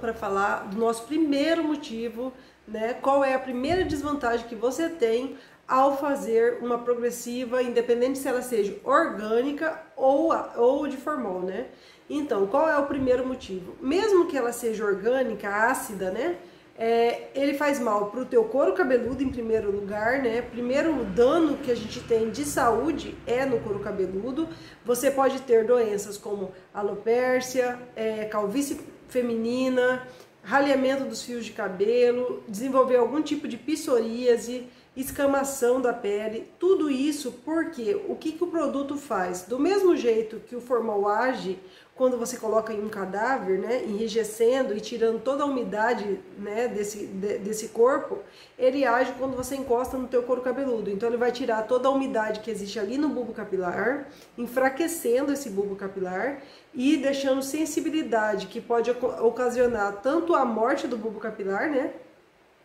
para falar do nosso primeiro motivo, né? Qual é a primeira desvantagem que você tem ao fazer uma progressiva, independente se ela seja orgânica ou de formol, né? Então, qual é o primeiro motivo? Mesmo que ela seja orgânica, ácida, né? Ele faz mal para o teu couro cabeludo em primeiro lugar, né? Primeiro dano que a gente tem de saúde é no couro cabeludo. Você pode ter doenças como alopécia, calvície feminina, raleamento dos fios de cabelo, desenvolver algum tipo de psoríase, escamação da pele, tudo isso porque o que o produto faz? Do mesmo jeito que o formol age quando você coloca em um cadáver, né, enrijecendo e tirando toda a umidade, né, desse corpo, ele age quando você encosta no teu couro cabeludo. Então ele vai tirar toda a umidade que existe ali no bulbo capilar, enfraquecendo esse bulbo capilar e deixando sensibilidade que pode ocasionar tanto a morte do bulbo capilar, né,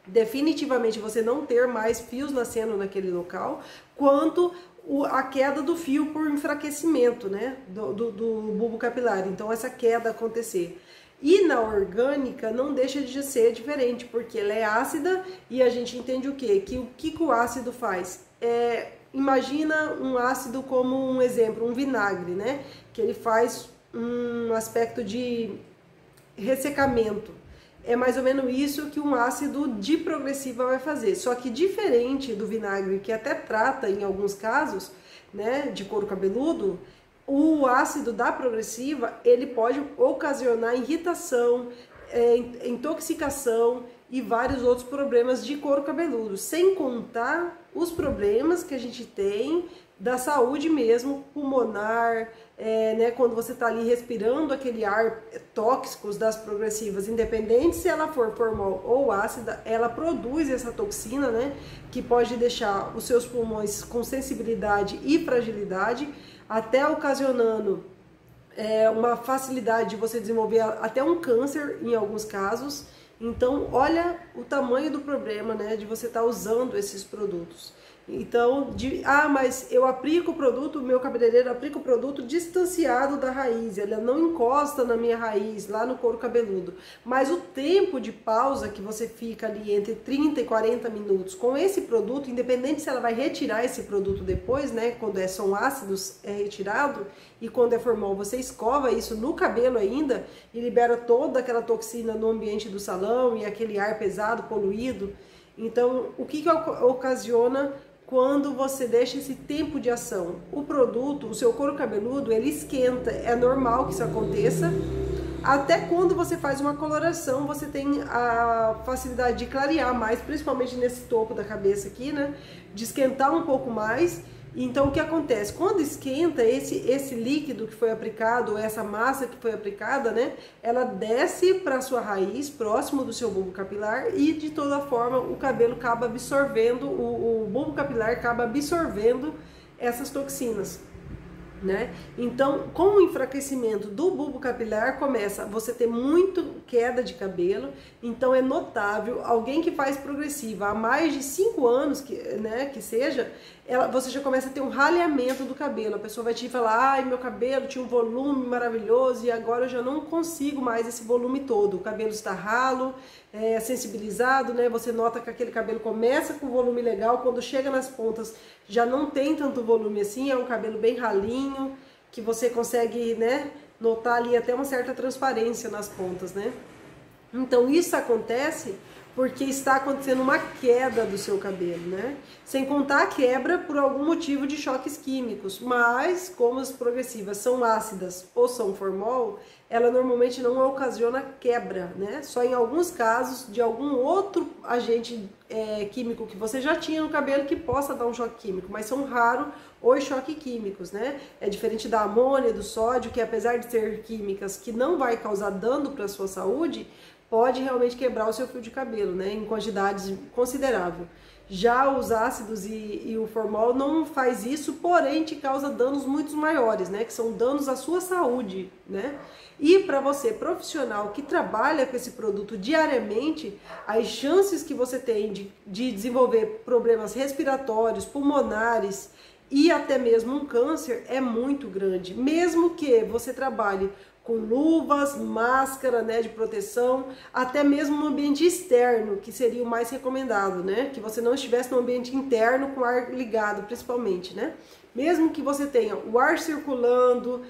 definitivamente você não ter mais fios nascendo naquele local, quanto a queda do fio por enfraquecimento, né, do bulbo capilar. Então essa queda acontecer. E na orgânica não deixa de ser diferente, porque ela é ácida e a gente entende o quê? Que o que o ácido faz? Imagina um ácido como um exemplo, um vinagre, né, que ele faz um aspecto de ressecamento. É mais ou menos isso que um ácido de progressiva vai fazer. Só que diferente do vinagre, que até trata em alguns casos, né, de couro cabeludo, o ácido da progressiva, ele pode ocasionar irritação, intoxicação e vários outros problemas de couro cabeludo, sem contar os problemas que a gente tem da saúde mesmo, pulmonar, né, quando você está ali respirando aquele ar tóxicos das progressivas, independente se ela for formol ou ácida, ela produz essa toxina, né, que pode deixar os seus pulmões com sensibilidade e fragilidade, até ocasionando uma facilidade de você desenvolver até um câncer em alguns casos. Então, olha o tamanho do problema, né, de você estar usando esses produtos. Então, mas eu aplico o produto, o meu cabeleireiro aplica o produto distanciado da raiz, ela não encosta na minha raiz, lá no couro cabeludo. Mas o tempo de pausa que você fica ali entre 30 e 40 minutos com esse produto, independente se ela vai retirar esse produto depois, né, quando são ácidos, é retirado, e quando é formol, você escova isso no cabelo ainda e libera toda aquela toxina no ambiente do salão e aquele ar pesado, poluído. Então, o que ocasiona quando você deixa esse tempo de ação? O produto, o seu couro cabeludo, ele esquenta, é normal que isso aconteça. Até quando você faz uma coloração, você tem a facilidade de clarear mais, principalmente nesse topo da cabeça aqui, né? De esquentar um pouco mais. Então, o que acontece? Quando esquenta, esse líquido que foi aplicado, essa massa que foi aplicada, né? Ela desce para a sua raiz, próximo do seu bulbo capilar, e de toda forma o cabelo acaba absorvendo, o bulbo capilar acaba absorvendo essas toxinas, né? Então, com o enfraquecimento do bulbo capilar, começa você ter muito queda de cabelo. Então é notável, alguém que faz progressiva há mais de 5 anos, que seja, você já começa a ter um raleamento do cabelo. A pessoa vai te falar, ai, meu cabelo tinha um volume maravilhoso e agora eu já não consigo mais esse volume todo. O cabelo está ralo, sensibilizado, né? Você nota que aquele cabelo começa com volume legal, quando chega nas pontas já não tem tanto volume assim, é um cabelo bem ralinho, que você consegue, né, notar ali até uma certa transparência nas pontas, né? Então isso acontece porque está acontecendo uma queda do seu cabelo, né? Sem contar a quebra por algum motivo de choques químicos, mas como as progressivas são ácidas ou são formol, ela normalmente não ocasiona quebra, né? Só em alguns casos de algum outro agente químico que você já tinha no cabelo que possa dar um choque químico, mas são raros os choques químicos, né? É diferente da amônia, do sódio, que apesar de ser químicas que não vai causar dano para a sua saúde, pode realmente quebrar o seu fio de cabelo, né, em quantidades consideráveis. Já os ácidos e o formol não faz isso, porém te causa danos muito maiores, né, que são danos à sua saúde, né. E para você, profissional que trabalha com esse produto diariamente, as chances que você tem de desenvolver problemas respiratórios, pulmonares e até mesmo um câncer é muito grande, mesmo que você trabalhe com luvas, máscara, né, de proteção, até mesmo no ambiente externo, que seria o mais recomendado, né? Que você não estivesse no ambiente interno com o ar ligado, principalmente, né? Mesmo que você tenha o ar circulando,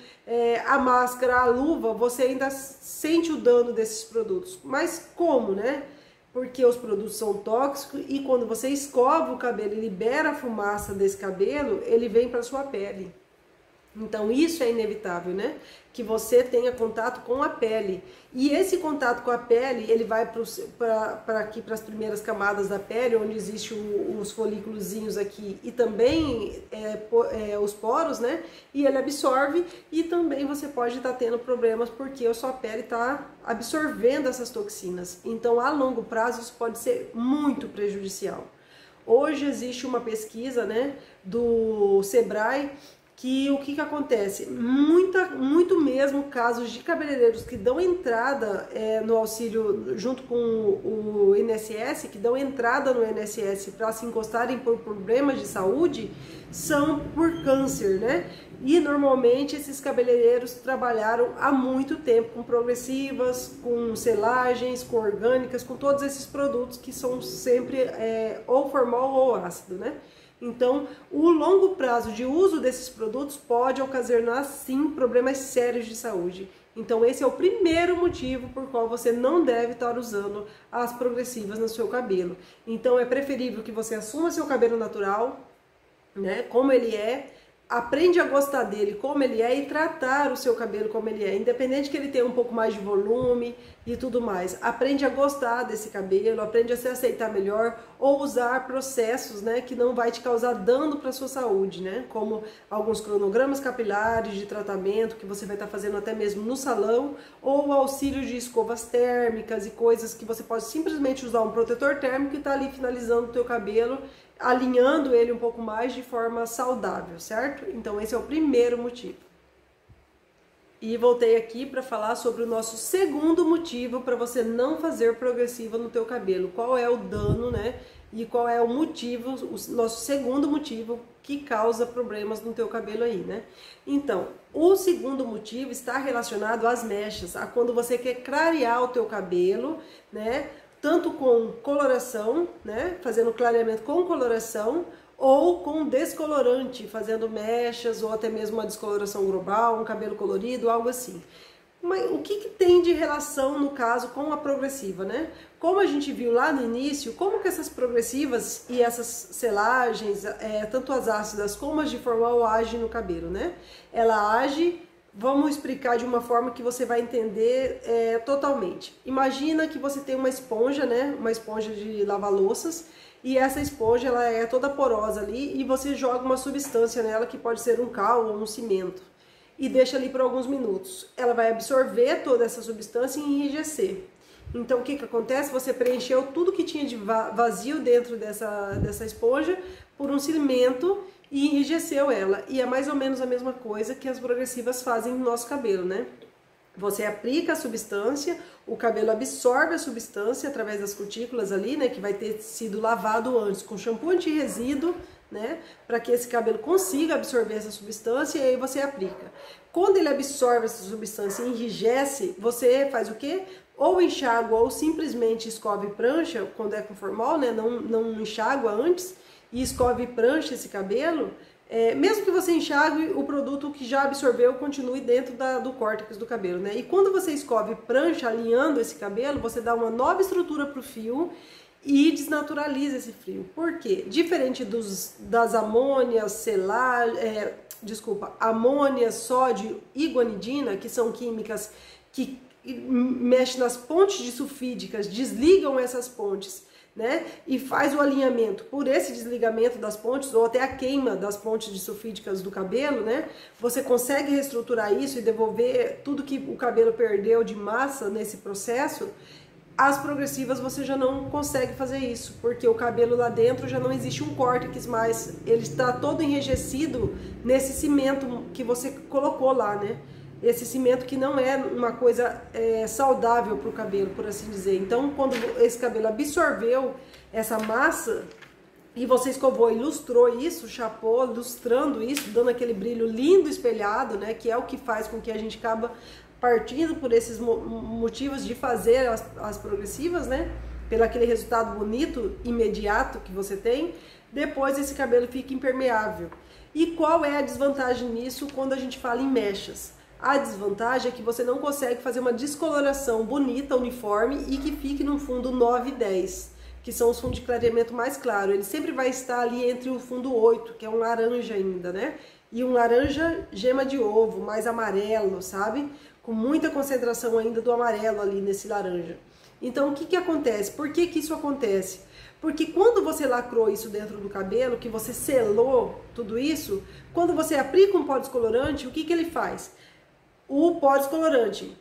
a máscara, a luva, você ainda sente o dano desses produtos. Mas como, né? Porque os produtos são tóxicos e quando você escova o cabelo e libera a fumaça desse cabelo, ele vem para sua pele. Então isso é inevitável, né? Que você tenha contato com a pele. E esse contato com a pele, ele vai para aqui, para as primeiras camadas da pele, onde existem os folículozinhos aqui e também os poros, né? E ele absorve e também você pode estar tendo problemas porque a sua pele está absorvendo essas toxinas. Então a longo prazo isso pode ser muito prejudicial. Hoje existe uma pesquisa, né, do Sebrae, que o que acontece? Muito mesmo casos de cabeleireiros que dão entrada no auxílio junto com o INSS, que dão entrada no INSS para se encostarem por problemas de saúde, são por câncer, né? E normalmente esses cabeleireiros trabalharam há muito tempo com progressivas, com selagens, com orgânicas, com todos esses produtos que são sempre ou formal ou ácido, né? Então, o longo prazo de uso desses produtos pode ocasionar, sim, problemas sérios de saúde. Então, esse é o primeiro motivo por qual você não deve estar usando as progressivas no seu cabelo. Então, é preferível que você assuma seu cabelo natural, né, como ele é, aprende a gostar dele como ele é e tratar o seu cabelo como ele é, independente que ele tenha um pouco mais de volume e tudo mais. Aprende a gostar desse cabelo, aprende a se aceitar melhor ou usar processos, né, que não vai te causar dano para sua saúde, né, como alguns cronogramas capilares de tratamento que você vai estar fazendo até mesmo no salão ou o auxílio de escovas térmicas e coisas que você pode simplesmente usar um protetor térmico e tá ali finalizando o teu cabelo, alinhando ele um pouco mais de forma saudável, certo? Então esse é o primeiro motivo. E voltei aqui para falar sobre o nosso segundo motivo para você não fazer progressiva no teu cabelo. Qual é o dano, né? E qual é o motivo, o nosso segundo motivo que causa problemas no teu cabelo aí, né? Então, o segundo motivo está relacionado às mechas, a quando você quer clarear o teu cabelo, né? Tanto com coloração, né, fazendo clareamento com coloração, ou com descolorante, fazendo mechas, ou até mesmo uma descoloração global, um cabelo colorido, algo assim. Mas o que tem de relação, no caso, com a progressiva, né? Como a gente viu lá no início, como que essas progressivas e essas selagens, tanto as ácidas como as de formal, agem no cabelo, né? Ela age... Vamos explicar de uma forma que você vai entender totalmente. Imagina que você tem uma esponja, né? Uma esponja de lavar louças e essa esponja ela é toda porosa ali e você joga uma substância nela que pode ser um cal ou um cimento e deixa ali por alguns minutos. Ela vai absorver toda essa substância e enrijecer. Então o que acontece? Você preencheu tudo que tinha de vazio dentro dessa esponja por um cimento e enrijeceu ela. E é mais ou menos a mesma coisa que as progressivas fazem no nosso cabelo, né? Você aplica a substância, o cabelo absorve a substância através das cutículas ali, né? Que vai ter sido lavado antes com shampoo anti-resíduo, né? Para que esse cabelo consiga absorver essa substância e aí você aplica. Quando ele absorve essa substância e enrijece, você faz o quê? Ou enxágua ou simplesmente escove prancha, quando é com formal, né? Não enxágua antes. E escove e prancha esse cabelo, mesmo que você enxague, o produto que já absorveu continue dentro do córtex do cabelo, né? E quando você escove e prancha alinhando esse cabelo, você dá uma nova estrutura para o fio e desnaturaliza esse fio. Por quê? Diferente das amônias, amônia, sódio e guanidina, que são químicas que mexem nas pontes disulfídicas, desligam essas pontes, né? E faz o alinhamento por esse desligamento das pontes ou até a queima das pontes disulfídicas do cabelo, né? Você consegue reestruturar isso e devolver tudo que o cabelo perdeu de massa nesse processo. As progressivas você já não consegue fazer isso, porque o cabelo lá dentro já não existe um córtex mais, ele está todo enrijecido nesse cimento que você colocou lá, né? Esse cimento que não é uma coisa saudável para o cabelo, por assim dizer. Então, quando esse cabelo absorveu essa massa e você escovou e lustrou isso, chapou, lustrando isso, dando aquele brilho lindo espelhado, né? Que é o que faz com que a gente acaba partindo por esses motivos de fazer as progressivas, né? Pelo aquele resultado bonito, imediato que você tem, depois esse cabelo fica impermeável. E qual é a desvantagem nisso quando a gente fala em mechas? A desvantagem é que você não consegue fazer uma descoloração bonita, uniforme e que fique no fundo 9 e 10, que são os fundos de clareamento mais claro. Ele sempre vai estar ali entre o fundo 8, que é um laranja ainda, né? E um laranja gema de ovo, mais amarelo, sabe? Com muita concentração ainda do amarelo ali nesse laranja. Então, o que que acontece? Por que que isso acontece? Porque quando você lacrou isso dentro do cabelo, que você selou tudo isso, quando você aplica um pó descolorante, o que que ele faz? O pó descolorante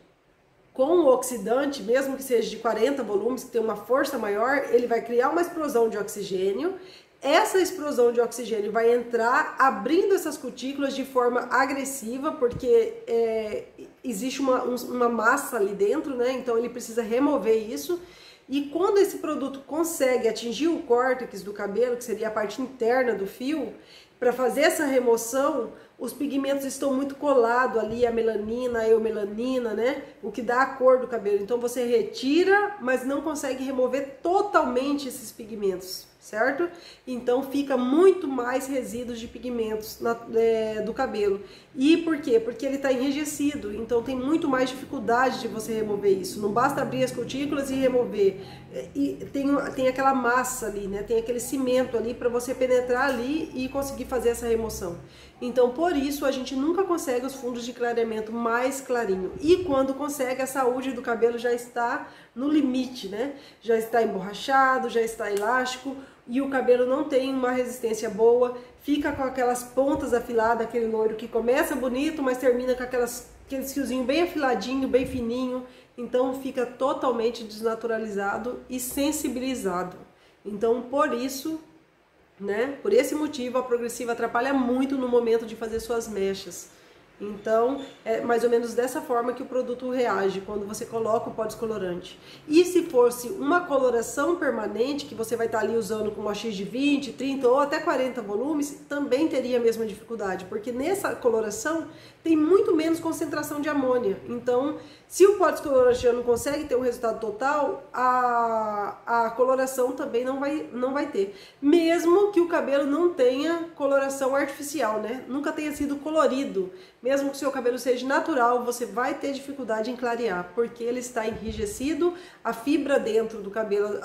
com o oxidante, mesmo que seja de 40 volumes, que tem uma força maior, ele vai criar uma explosão de oxigênio. Essa explosão de oxigênio vai entrar abrindo essas cutículas de forma agressiva, porque existe uma massa ali dentro, né? Então ele precisa remover isso. E quando esse produto consegue atingir o córtex do cabelo, que seria a parte interna do fio, para fazer essa remoção, os pigmentos estão muito colados ali, a melanina, a eumelanina, né? O que dá a cor do cabelo. Então você retira, mas não consegue remover totalmente esses pigmentos, certo? Então fica muito mais resíduos de pigmentos do cabelo. E por quê? Porque ele está enrijecido, então tem muito mais dificuldade de você remover isso. Não basta abrir as cutículas e remover. E tem aquela massa ali, né? Tem aquele cimento ali para você penetrar ali e conseguir fazer essa remoção. Então, por isso, a gente nunca consegue os fundos de clareamento mais clarinho. E quando consegue, a saúde do cabelo já está no limite, né? Já está emborrachado, já está elástico e o cabelo não tem uma resistência boa, fica com aquelas pontas afiladas, aquele loiro que começa bonito, mas termina com aqueles fiozinhos bem afiladinho, bem fininho. Então, fica totalmente desnaturalizado e sensibilizado. Então, por isso, né? Por esse motivo, a progressiva atrapalha muito no momento de fazer suas mechas. Então, é mais ou menos dessa forma que o produto reage quando você coloca o pó descolorante. E se fosse uma coloração permanente, que você vai estar ali usando com uma X de 20, 30 ou até 40 volumes, também teria a mesma dificuldade, porque nessa coloração tem muito menos concentração de amônia. Então, se o pó descolorante já não consegue ter um resultado total, a coloração também não vai ter. Mesmo que o cabelo não tenha coloração artificial, né? Nunca tenha sido colorido. Mesmo que o seu cabelo seja natural, você vai ter dificuldade em clarear, porque ele está enrijecido, a fibra dentro do cabelo,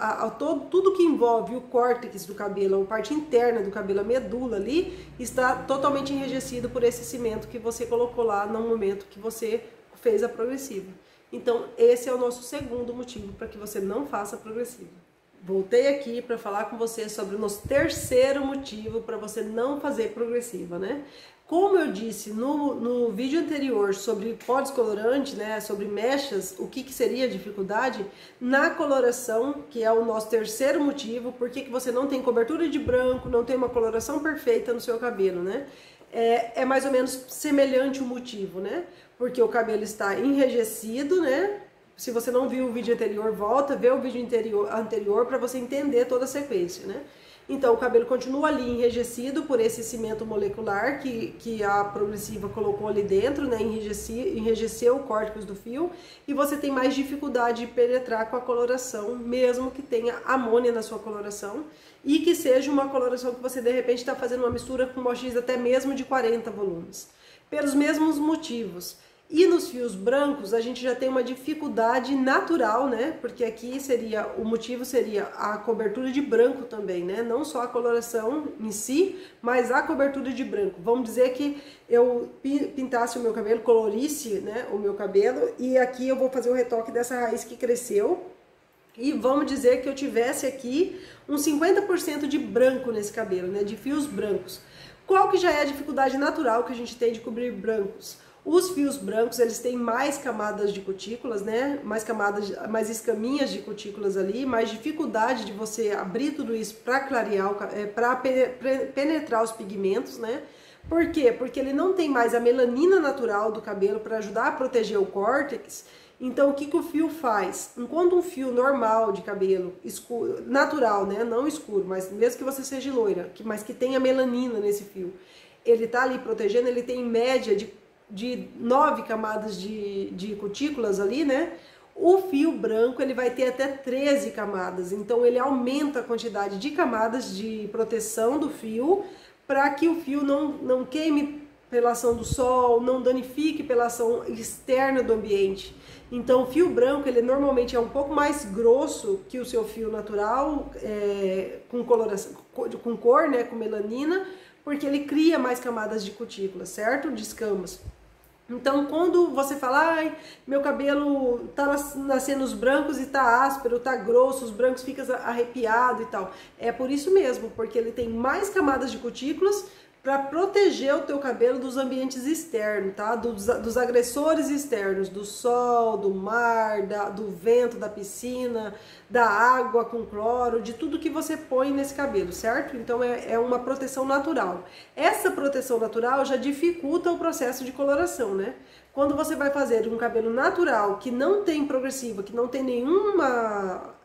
tudo que envolve o córtex do cabelo, a parte interna do cabelo, a medula ali, está totalmente enrijecido por esse cimento que você colocou lá no momento que você fez a progressiva. Então, esse é o nosso segundo motivo para que você não faça a progressiva. Voltei aqui para falar com você sobre o nosso terceiro motivo para você não fazer progressiva, né? Como eu disse no vídeo anterior sobre pó descolorante, né, sobre mechas, o que seria a dificuldade, na coloração, que é o nosso terceiro motivo, por que você não tem cobertura de branco, não tem uma coloração perfeita no seu cabelo, né? É mais ou menos semelhante o motivo, né? Porque o cabelo está enrijecido, né? Se você não viu o vídeo anterior, volta, vê o vídeo anterior para você entender toda a sequência, né? Então, o cabelo continua ali enrijecido por esse cimento molecular que a progressiva colocou ali dentro, né? Enrijeceu o córtex do fio e você tem mais dificuldade de penetrar com a coloração, mesmo que tenha amônia na sua coloração e que seja uma coloração que você, de repente, está fazendo uma mistura com uma X até mesmo de 40 volumes. Pelos mesmos motivos. E nos fios brancos a gente já tem uma dificuldade natural, né? Porque aqui o motivo seria a cobertura de branco também, né? Não só a coloração em si, mas a cobertura de branco. Vamos dizer que eu pintasse o meu cabelo, colorisse, né, o meu cabelo, e aqui eu vou fazer o retoque dessa raiz que cresceu. E vamos dizer que eu tivesse aqui uns 50% de branco nesse cabelo, né? De fios brancos. Qual que já é a dificuldade natural que a gente tem de cobrir brancos? Os fios brancos, eles têm mais camadas de cutículas, né? Mais escaminhas de cutículas ali, mais dificuldade de você abrir tudo isso para clarear, para penetrar os pigmentos, né? Por quê? Porque ele não tem mais a melanina natural do cabelo para ajudar a proteger o córtex. Então, o que o fio faz? Enquanto um fio normal de cabelo, escuro, natural, né? Não escuro, mas mesmo que você seja loira, mas que tenha melanina nesse fio, ele tá ali protegendo, ele tem em média de de 9 camadas de cutículas ali, né? O fio branco ele vai ter até 13 camadas, então ele aumenta a quantidade de camadas de proteção do fio para que o fio não queime pela ação do sol, não danifique pela ação externa do ambiente. Então o fio branco ele normalmente é um pouco mais grosso que o seu fio natural, com coloração, com cor, né, com melanina, porque ele cria mais camadas de cutículas, certo? De escamas. Então, quando você fala, ai, meu cabelo tá nascendo os brancos e tá áspero, tá grosso, os brancos ficam arrepiado e tal. É por isso mesmo, porque ele tem mais camadas de cutículas para proteger o teu cabelo dos ambientes externos, tá? Dos agressores externos, do sol, do mar, do vento, da piscina, da água com cloro, de tudo que você põe nesse cabelo, certo? Então é uma proteção natural. Essa proteção natural já dificulta o processo de coloração, né? Quando você vai fazer um cabelo natural que não tem progressiva, que não tem nenhuma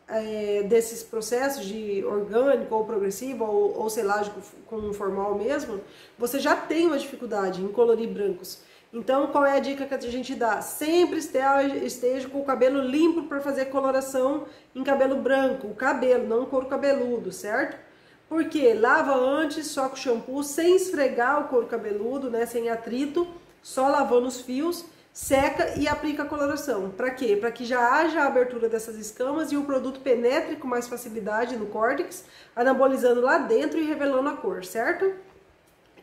desses processos de orgânico ou progressivo ou selagem com formal mesmo, você já tem uma dificuldade em colorir brancos. Então, qual é a dica que a gente dá? Sempre esteja com o cabelo limpo para fazer coloração em cabelo branco, o cabelo, não o couro cabeludo, certo? Porque lava antes, só com shampoo, sem esfregar o couro cabeludo, né, sem atrito, só lavando os fios, seca e aplica a coloração. Para quê? Para que já haja a abertura dessas escamas e o produto penetre com mais facilidade no córtex, anabolizando lá dentro e revelando a cor, certo?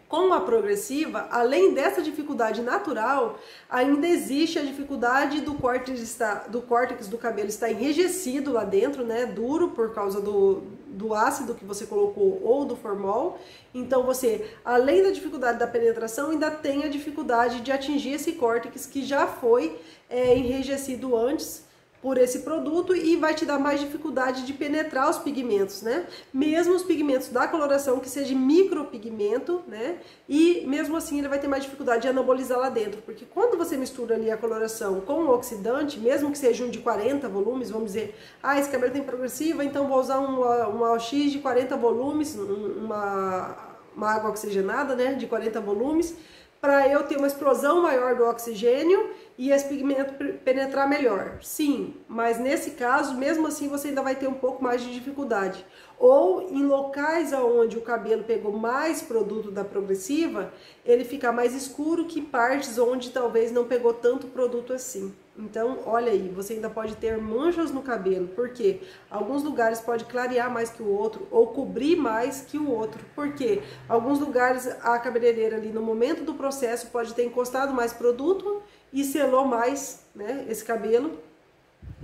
Com a progressiva, além dessa dificuldade natural, ainda existe a dificuldade do córtex do cabelo estar enrijecido lá dentro, né, duro por causa do ácido que você colocou ou do formol. Então você, além da dificuldade da penetração, ainda tem a dificuldade de atingir esse córtex que já foi enrijecido antes por esse produto e vai te dar mais dificuldade de penetrar os pigmentos, né? Mesmo os pigmentos da coloração que seja micropigmento, né? E mesmo assim ele vai ter mais dificuldade de anabolizar lá dentro, porque quando você mistura ali a coloração com o oxidante, mesmo que seja um de 40 volumes, vamos dizer, esse cabelo tem progressiva, então vou usar um AOX de 40 volumes, uma água oxigenada, né, de 40 volumes, para eu ter uma explosão maior do oxigênio e esse pigmento penetrar melhor. Sim, mas nesse caso, mesmo assim, você ainda vai ter um pouco mais de dificuldade. Ou em locais onde o cabelo pegou mais produto da progressiva, ele fica mais escuro que partes onde talvez não pegou tanto produto assim. Então, olha aí, você ainda pode ter manchas no cabelo, porque alguns lugares pode clarear mais que o outro ou cobrir mais que o outro, porque alguns lugares a cabeleireira ali no momento do processo pode ter encostado mais produto e selou mais, né, esse cabelo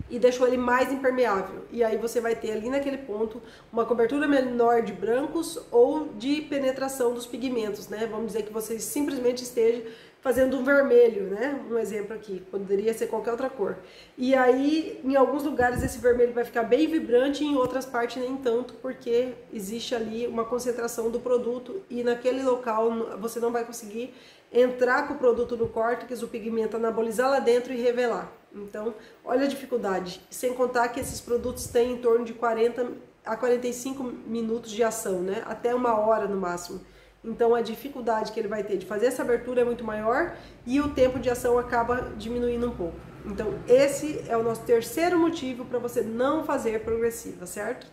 e deixou ele mais impermeável. E aí você vai ter ali naquele ponto uma cobertura menor de brancos ou de penetração dos pigmentos, né? Vamos dizer que você simplesmente esteja fazendo um vermelho, né? Um exemplo aqui, poderia ser qualquer outra cor. E aí, em alguns lugares esse vermelho vai ficar bem vibrante, em outras partes nem tanto, porque existe ali uma concentração do produto e naquele local você não vai conseguir entrar com o produto no córtex, o pigmento anabolizar lá dentro e revelar. Então, olha a dificuldade. Sem contar que esses produtos têm em torno de 40 a 45 minutos de ação, né? Até 1 hora no máximo. Então a dificuldade que ele vai ter de fazer essa abertura é muito maior e o tempo de ação acaba diminuindo um pouco. Então esse é o nosso terceiro motivo para você não fazer progressiva, certo?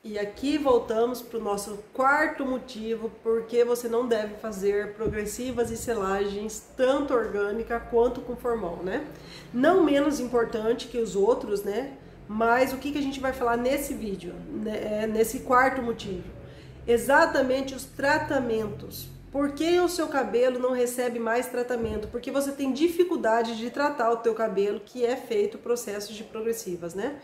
E aqui voltamos para o nosso quarto motivo porque você não deve fazer progressivas e selagens tanto orgânica quanto com formol, né? Não menos importante que os outros, né? Mas o que a gente vai falar nesse vídeo, né? Nesse quarto motivo? Exatamente os tratamentos. Por que o seu cabelo não recebe mais tratamento? Porque você tem dificuldade de tratar o teu cabelo, que é feito processos de progressivas, né?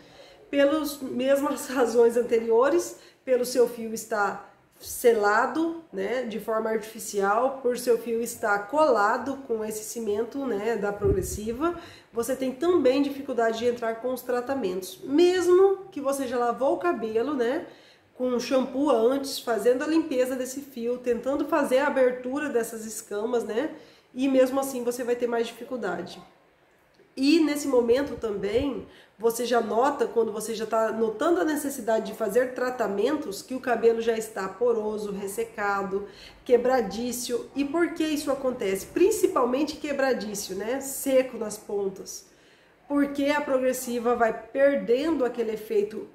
Pelas mesmas razões anteriores, pelo seu fio estar selado, né, de forma artificial, por seu fio estar colado com esse cimento, né, da progressiva, você tem também dificuldade de entrar com os tratamentos. Mesmo que você já lavou o cabelo, né, com shampoo antes, fazendo a limpeza desse fio, tentando fazer a abertura dessas escamas, né? E mesmo assim você vai ter mais dificuldade. E nesse momento também, você já nota, quando você já está notando a necessidade de fazer tratamentos, que o cabelo já está poroso, ressecado, quebradício. E por que isso acontece? Principalmente quebradício, né? Seco nas pontas. Porque a progressiva vai perdendo aquele efeito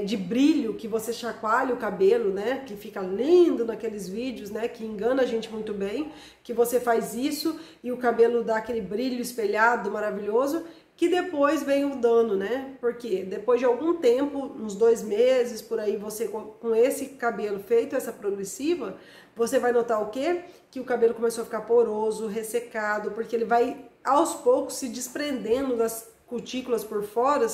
de brilho, que você chacoalha o cabelo, né, que fica lindo naqueles vídeos, né, que engana a gente muito bem, que você faz isso e o cabelo dá aquele brilho espelhado maravilhoso, que depois vem o dano, né, porque depois de algum tempo, uns 2 meses, por aí, você com esse cabelo feito, essa progressiva, você vai notar o quê? Que o cabelo começou a ficar poroso, ressecado, porque ele vai aos poucos se desprendendo das cutículas por fora,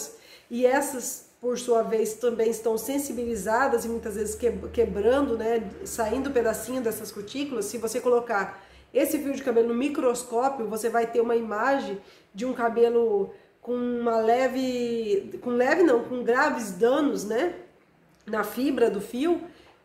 e essas, por sua vez, também estão sensibilizadas e muitas vezes quebrando, né, saindo pedacinho dessas cutículas. Se você colocar esse fio de cabelo no microscópio, você vai ter uma imagem de um cabelo com com graves danos, né, na fibra do fio.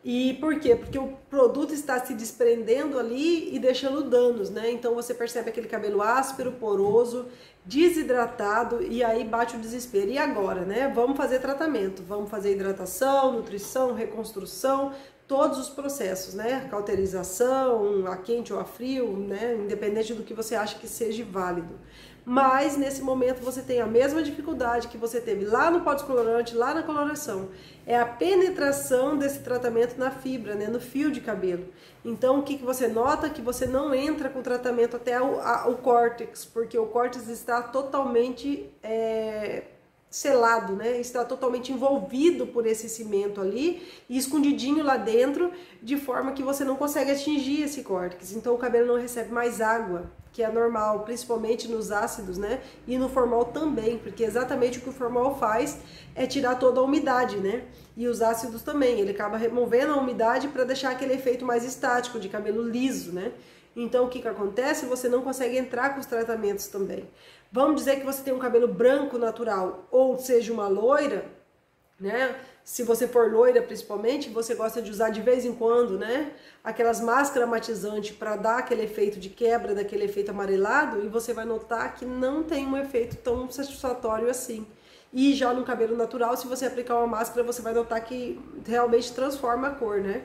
E por quê? Porque o produto está se desprendendo ali e deixando danos, né? Então você percebe aquele cabelo áspero, poroso, desidratado, e aí bate o desespero. E agora, né? Vamos fazer tratamento, vamos fazer hidratação, nutrição, reconstrução, todos os processos, né? Cauterização, a quente ou a frio, né? Independente do que você acha que seja válido. Mas nesse momento você tem a mesma dificuldade que você teve lá no pó descolorante, lá na coloração. É a penetração desse tratamento na fibra, né, no fio de cabelo. Então o que você nota? Que você não entra com o tratamento até o córtex, porque o córtex está totalmente selado, né? Está totalmente envolvido por esse cimento ali e escondidinho lá dentro, de forma que você não consegue atingir esse córtex. Então o cabelo não recebe mais água, que é normal, principalmente nos ácidos, né? E no formol também, porque exatamente o que o formol faz é tirar toda a umidade, né? E os ácidos também, ele acaba removendo a umidade para deixar aquele efeito mais estático, de cabelo liso, né? Então o que acontece? Você não consegue entrar com os tratamentos também. Vamos dizer que você tem um cabelo branco natural, ou seja, uma loira, né? Se você for loira, principalmente, você gosta de usar de vez em quando, né? Aquelas máscaras matizantes para dar aquele efeito de quebra, daquele efeito amarelado, e você vai notar que não tem um efeito tão satisfatório assim. E já no cabelo natural, se você aplicar uma máscara, você vai notar que realmente transforma a cor, né?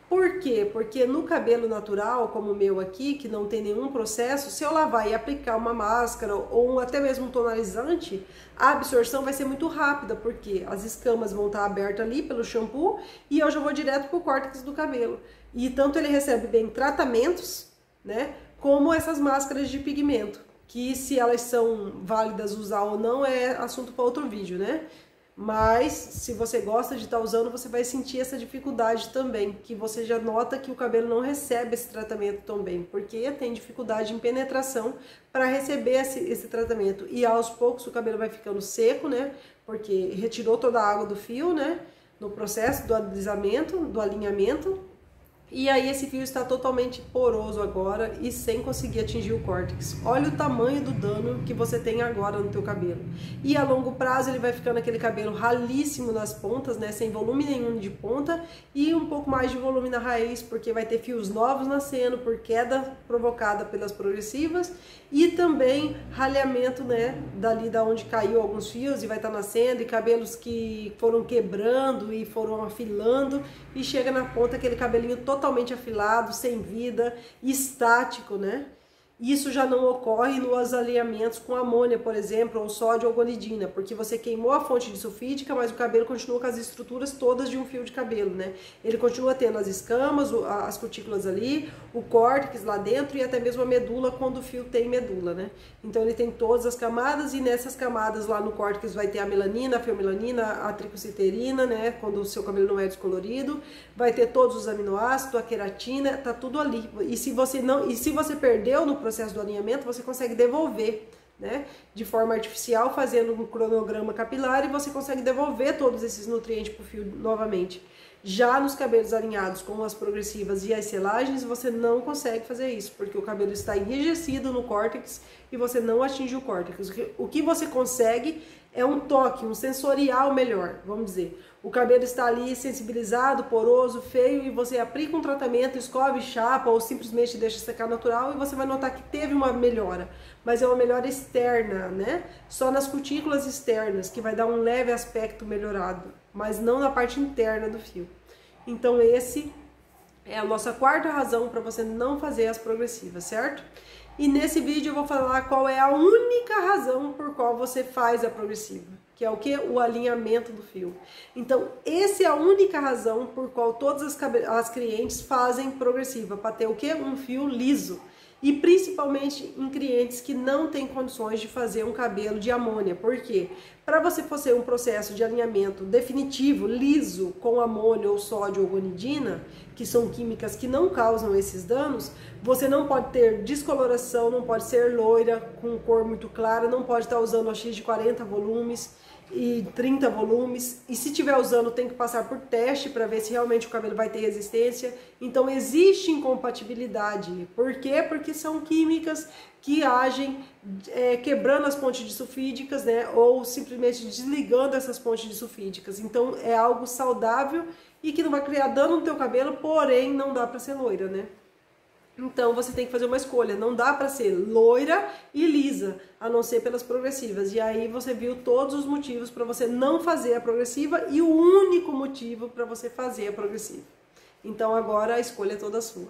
Por quê? Porque no cabelo natural, como o meu aqui, que não tem nenhum processo, se eu lavar e aplicar uma máscara ou até mesmo um tonalizante, a absorção vai ser muito rápida, porque as escamas vão estar abertas ali pelo shampoo e eu já vou direto para o córtex do cabelo. E tanto ele recebe bem tratamentos, né, como essas máscaras de pigmento, que se elas são válidas usar ou não é assunto para outro vídeo, né? Mas se você gosta de estar usando, você vai sentir essa dificuldade também, que você já nota que o cabelo não recebe esse tratamento tão bem, porque tem dificuldade em penetração para receber esse tratamento. E aos poucos o cabelo vai ficando seco, né? Porque retirou toda a água do fio, né? No processo do alisamento, do alinhamento. E aí esse fio está totalmente poroso agora e sem conseguir atingir o córtex. Olha o tamanho do dano que você tem agora no teu cabelo. E a longo prazo ele vai ficando aquele cabelo ralíssimo nas pontas, né, sem volume nenhum de ponta e um pouco mais de volume na raiz, porque vai ter fios novos nascendo por queda provocada pelas progressivas e também ralhamento, né, dali da onde caiu alguns fios e vai estar nascendo, e cabelos que foram quebrando e foram afilando e chega na ponta aquele cabelinho totalmente afilado, sem vida, estático, né? Isso já não ocorre nos alinhamentos com amônia, por exemplo, ou sódio ou gonidina, porque você queimou a fonte de sulfídica, mas o cabelo continua com as estruturas todas de um fio de cabelo, né? Ele continua tendo as escamas, as cutículas ali, o córtex lá dentro e até mesmo a medula, quando o fio tem medula, né? Então ele tem todas as camadas, e nessas camadas lá no córtex vai ter a melanina, a feomelanina, a tricociterina, né? Quando o seu cabelo não é descolorido, vai ter todos os aminoácidos, a queratina, tá tudo ali. E se você perdeu no processo do alinhamento, você consegue devolver, né, de forma artificial, fazendo um cronograma capilar, e você consegue devolver todos esses nutrientes para o fio novamente. Já nos cabelos alinhados com as progressivas e as selagens, você não consegue fazer isso, porque o cabelo está enrijecido no córtex e você não atinge o córtex. O que você consegue é um toque, um sensorial melhor, vamos dizer. O cabelo está ali sensibilizado, poroso, feio, e você aplica um tratamento, escove, chapa ou simplesmente deixa secar natural e você vai notar que teve uma melhora. Mas é uma melhora externa, né? Só nas cutículas externas, que vai dar um leve aspecto melhorado, mas não na parte interna do fio. Então esse é a nossa quarta razão para você não fazer as progressivas, certo? E nesse vídeo eu vou falar qual é a única razão por qual você faz a progressiva, que é o que? O alinhamento do fio. Então, essa é a única razão por qual todas as clientes fazem progressiva, para ter o que? Um fio liso. E principalmente em clientes que não têm condições de fazer um cabelo de amônia. Por quê? Para você fazer um processo de alinhamento definitivo, liso, com amônia ou sódio ou gonidina, que são químicas que não causam esses danos, você não pode ter descoloração, não pode ser loira, com cor muito clara, não pode estar usando OX de 40 volumes e 30 volumes, e se tiver usando tem que passar por teste para ver se realmente o cabelo vai ter resistência. Então existe incompatibilidade. Por quê? Porque são químicas que agem quebrando as pontes disulfídicas, né, ou simplesmente desligando essas pontes disulfídicas. Então é algo saudável e que não vai criar dano no teu cabelo, porém não dá para ser loira, né? Então você tem que fazer uma escolha, não dá para ser loira e lisa, a não ser pelas progressivas. E aí você viu todos os motivos para você não fazer a progressiva e o único motivo para você fazer a progressiva. Então agora a escolha é toda sua.